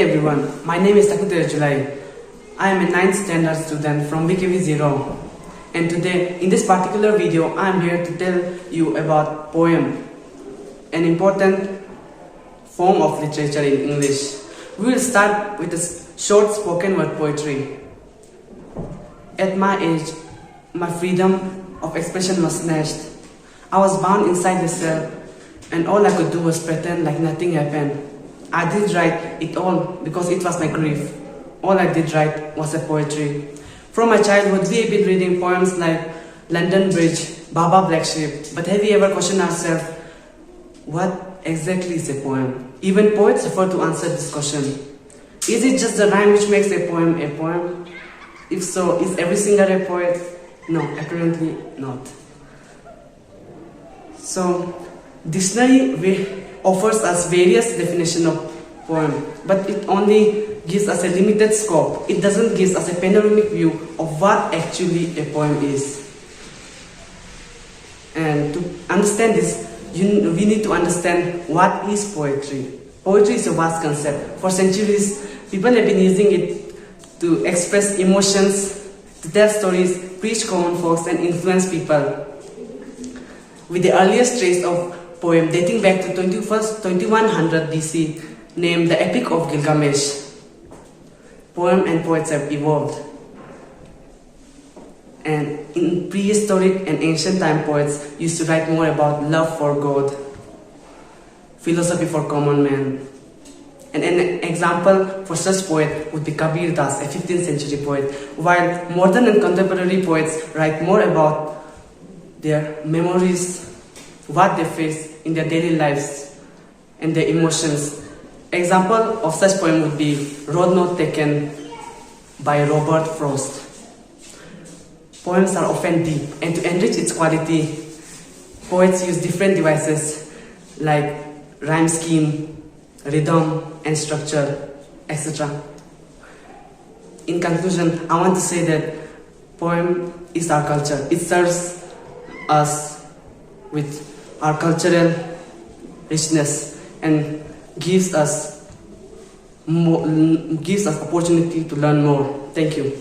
Namaste everyone, my name is Taku Tajo. I am a 9th standard student from VKV 0, and today in this particular video I am here to tell you about poem, an important form of literature in English. We will start with a short spoken word poetry. At my age, my freedom of expression was snatched. I was bound inside the cell, and all I could do was pretend like nothing happened. I did write it all because it was my grief. All I did write was a poetry. From my childhood, we have been reading poems like London Bridge, Baba Black Sheep. But have we ever questioned ourselves, what exactly is a poem? Even poets suffer to answer this question. Is it just the rhyme which makes a poem a poem? If so, is every singer a poet? No, apparently not. So, dictionary offers us various definitions of poem, but it only gives us a limited scope. It doesn't give us a panoramic view of what actually a poem is. And to understand this, we need to understand what is poetry. Poetry is a vast concept. For centuries, people have been using it to express emotions, to tell stories, preach common folks, and influence people. With the earliest trace of poem dating back to 2100 BC, named the Epic of Gilgamesh. Poem and poets have evolved. And in prehistoric and ancient time, poets used to write more about love for God, philosophy for common man. And an example for such poet would be Kabir Das, a 15th century poet, while modern and contemporary poets write more about their memories, what they face in their daily lives, and their emotions. Example of such poem would be Road Not Taken by Robert Frost. Poems are often deep, and to enrich its quality, poets use different devices like rhyme scheme, rhythm, and structure, etc. In conclusion, I want to say that poem is our culture. It serves us with our cultural richness and gives us opportunity to learn more. Thank you.